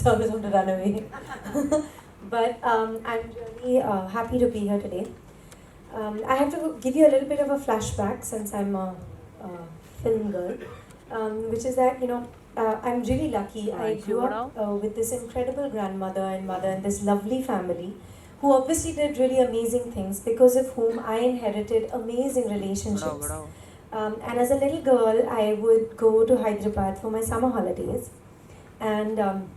So I was going to run away. But I'm really happy to be here today. I have to give you a little bit of a flashback since I'm a film girl, which is that, I'm really lucky. I grew up with this incredible grandmother and mother and this lovely family who obviously did really amazing things, because of whom I inherited amazing relationships. And as a little girl, I would go to Hyderabad for my summer holidays. And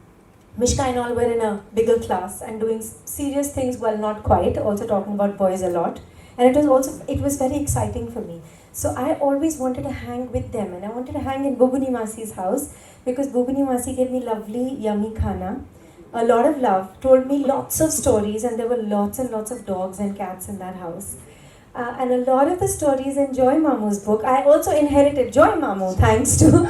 Mishka and all were in a bigger class and doing serious things, well, not quite, also talking about boys a lot. And it was very exciting for me. So I always wanted to hang with them, and I wanted to hang in Bubuni Masi's house, because Bubuni Masi gave me lovely, yummy khana, a lot of love, told me lots of stories, and there were lots and lots of dogs and cats in that house. And a lot of the stories in Joy Mamu's book, I also inherited Joy Mamu thanks to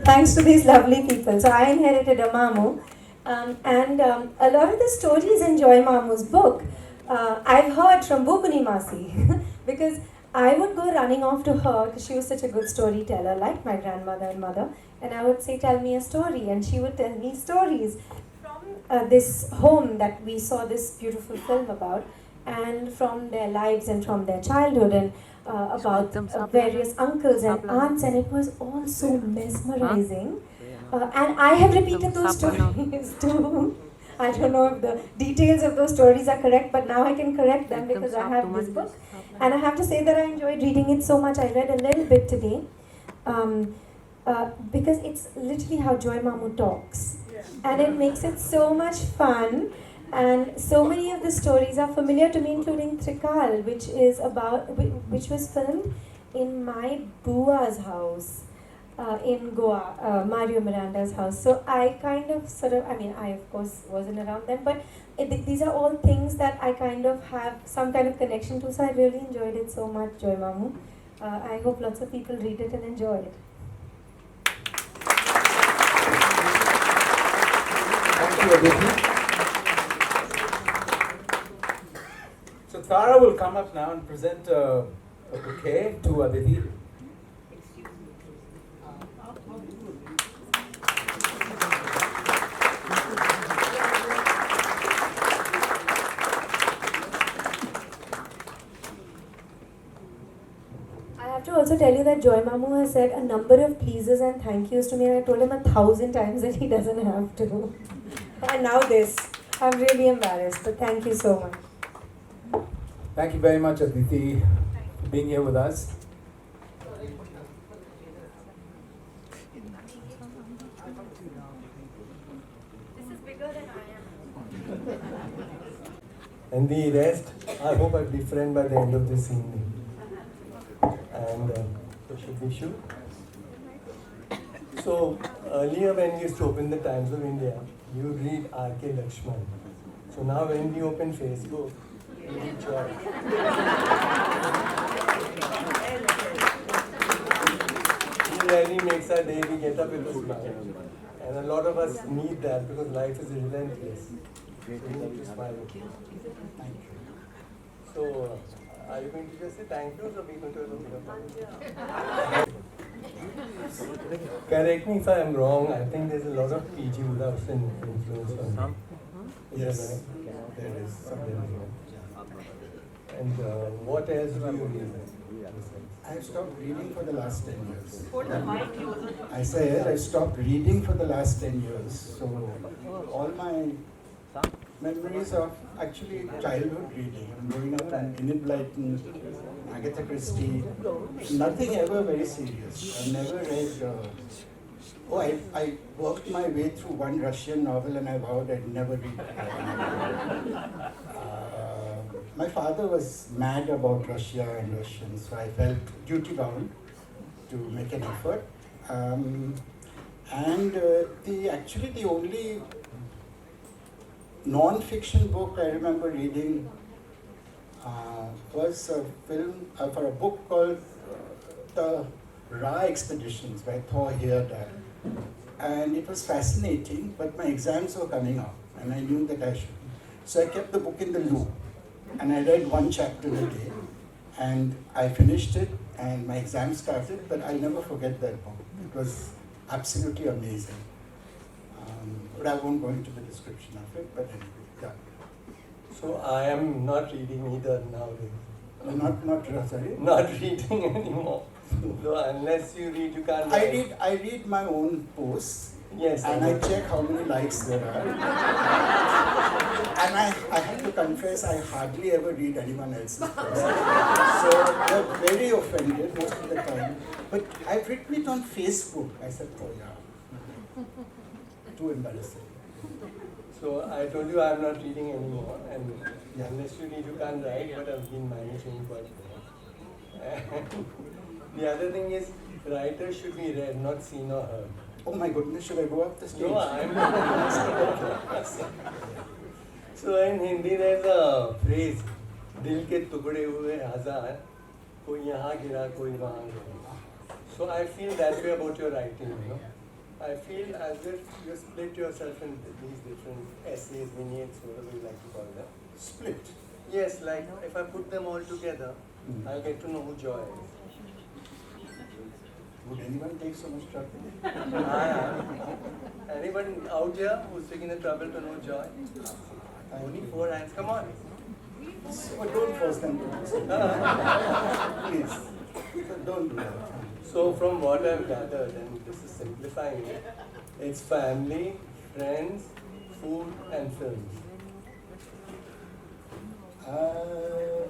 thanks to these lovely people. So I inherited a Mamu, and a lot of the stories in Joy Mamu's book, I've heard from Bubuni Masi because I would go running off to her because she was such a good storyteller, like my grandmother and mother, and I would say, "Tell me a story," and she would tell me stories from this home that we saw this beautiful film about, and from their lives and from their childhood, and about various uncles and aunts, and it was all so mesmerizing. And I have repeated those stories too. I don't know if the details of those stories are correct, but now I can correct them because I have this book. And I have to say that I enjoyed reading it so much. I read a little bit today because it's literally how Joy Mamu talks. And it makes it so much fun. And so many of the stories are familiar to me, including Trikal, which was filmed in my Bua's house in Goa, Mario Miranda's house. So I kind of I of course wasn't around then, but these are all things that I kind of have some kind of connection to. So I really enjoyed it so much, Joy Mamu. I hope lots of people read it and enjoy it. Thank you, Aditi. So Tara will come up now and present a bouquet to Aditi. I have to also tell you that Joy Mamu has said a number of pleases and thank yous to me, and I told him 1,000 times that he doesn't have to. And now this. I'm really embarrassed, but thank you so much. Thank you very much, Aditi, for being here with us. This is bigger than I am. And the rest, I hope I'll befriend by the end of this evening. And so should we shoot? So earlier when we used to open the Times of India, you would read R.K. Lakshman. So now when we open Facebook, we read Joy. He really makes our day, we get up with a smile. And a lot of us need that because life is relentless. So we need to smile. Thank you. So, are you going to just say thank you or are we going to have a bit of Correct me if I am wrong, I think there's a lot of P.G. Woodhousen influence on me. Yes, there is something. And what else do you read? I stopped reading for the last 10 years. I said I stopped reading for the last 10 years. So all my memories of actually childhood reading. I'm growing up on Enid Blyton, Agatha Christie. Nothing ever very serious. I've never read. I worked my way through one Russian novel and I vowed I'd never read it. My father was mad about Russia and Russians, so I felt duty bound to make an effort. The only non-fiction book I remember reading was a film for a book called The Rao Expeditions by Rao Hydari. And it was fascinating, but my exams were coming up and I knew that I should. So I kept the book in the loop. And I read one chapter a day, and I finished it, and my exam started, but I'll never forget that book. It was absolutely amazing. But I won't go into the description of it, but anyway, yeah. So I am not reading either nowadays. Sorry? Not reading anymore. So unless you read, you can't write. I read my own posts. Yes. And I check how many likes there are. And I have to confess, I hardly ever read anyone else's posts. So they're very offended most of the time. But I've written it on Facebook. I said, oh yeah. Too embarrassing. So I told you I'm not reading anymore. And unless you read, you can't write, but I've been managing quite well. The other thing is, writers should be read, not seen or heard. Oh my goodness, should I go up the stage? No, I'm not. So in Hindi there's a phrase, दिल के टुकड़े हुए हजार, कोई यहाँ गिरा, कोई वहाँ गिरा. So I feel that way about your writing, you know. I feel as if you split yourself into these different essays, vignettes, whatever you like to call them. Split? Yes, like if I put them all together, I'll get to know who Joy is. Would anyone take so much trouble? Anyone out here who's taking the trouble to know Joy? Only 4 hands, come on. So don't force them to do so. Please, so don't do that. So from what I've gathered, and this is simplifying it, it's family, friends, food and films.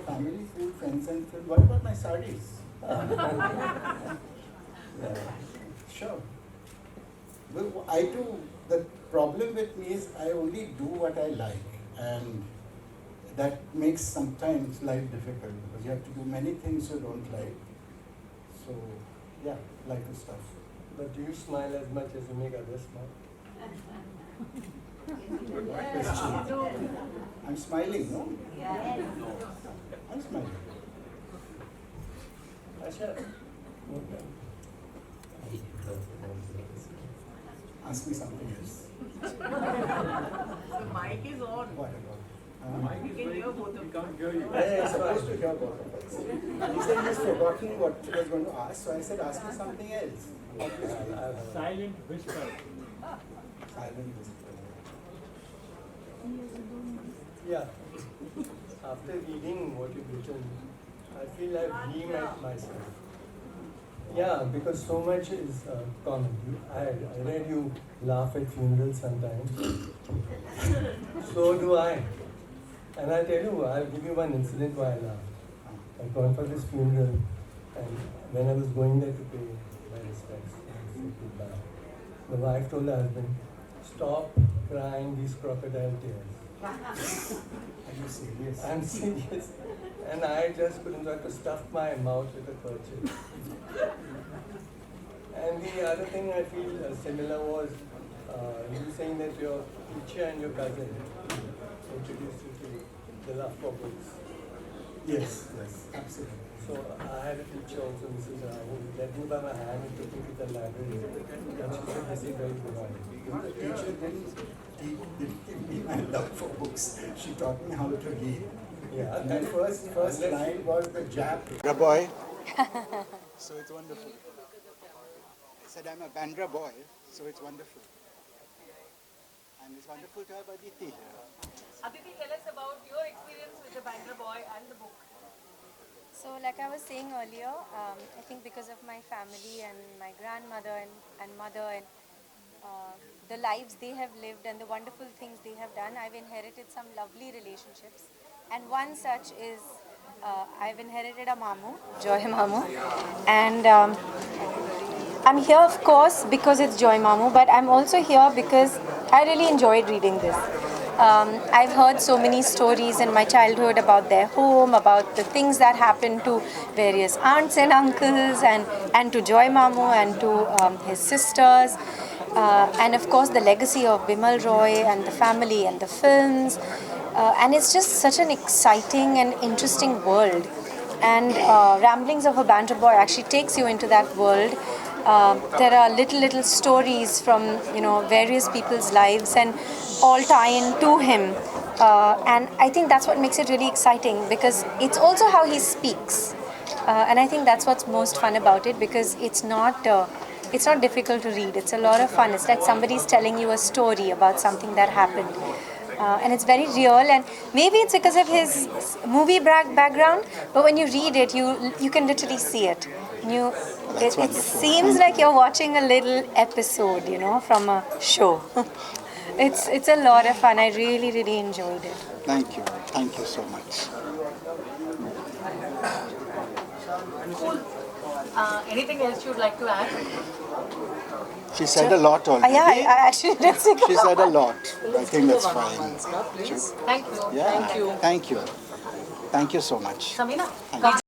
Family, food, friends and film. What about my sarees? Sure. Well, the problem with me is I only do what I like, and that makes sometimes life difficult because you have to do many things you don't like. So, yeah, life is tough. But do you smile as much as you make others smile? Question. I'm smiling, no? I'm smiling. Asha. Ask me something else. The mic is on. What about? We can hear both of you. I'm supposed to hear both of us. He said he's forgotten what he was going to ask, so I said, ask me something else. Silent whisper. Silent whisper. Yeah. After reading what you've written, I feel I've re-met myself. Yeah, because so much is common. I read you laugh at funerals sometimes. So do I. And I'll tell you, I'll give you one incident why I laughed. I'd gone for this funeral, and when I was going there to pay my respects and say goodbye, the wife told the husband, stop crying these crocodile tears. Are you serious? I'm serious. And I just couldn't try to stuff my mouth with a kerchief. And the other thing I feel similar was you saying that your teacher and your cousin introduced you to the love for books. Yes, yes, absolutely. So I had a teacher also, Mrs. Rao, who led me by my hand and took me to the library. And she said, this is very good. The teacher didn't give me my love for books. She taught me how to read. Yeah, And my first line was the Jap. Boy. So it's wonderful. I said I'm a Bandra boy, so it's wonderful. And it's wonderful to have Aditi here. Aditi, tell us about your experience with the Bandra boy and the book. So like I was saying earlier, I think because of my family and my grandmother and mother and the lives they have lived and the wonderful things they have done, I've inherited some lovely relationships. And one such is, I've inherited a mamu, Joy Mamu. And I'm here of course because it's Joy Mamu, but I'm also here because I really enjoyed reading this. I've heard so many stories in my childhood about their home, about the things that happened to various aunts and uncles and to Joy Mamu and to his sisters. And of course the legacy of Bimal Roy and the family and the films. And it's just such an exciting and interesting world. And Ramblings of a Bandra Boy actually takes you into that world. There are little stories from various people's lives and all tie in to him. And I think that's what makes it really exciting because it's also how he speaks. And I think that's what's most fun about it because it's not difficult to read. It's a lot of fun. It's like somebody's telling you a story about something that happened. And it's very real, and maybe it's because of his movie background, but when you read it, you can literally see it. It seems like you're watching a little episode, from a show. It's a lot of fun. I really enjoyed it. Thank you so much. Cool. Anything else you'd like to add? She said a lot already. Yeah, I actually did say She said a lot. I think that's fine. Thank you. Yeah. Thank you. Thank you so much. Samina? Thank you.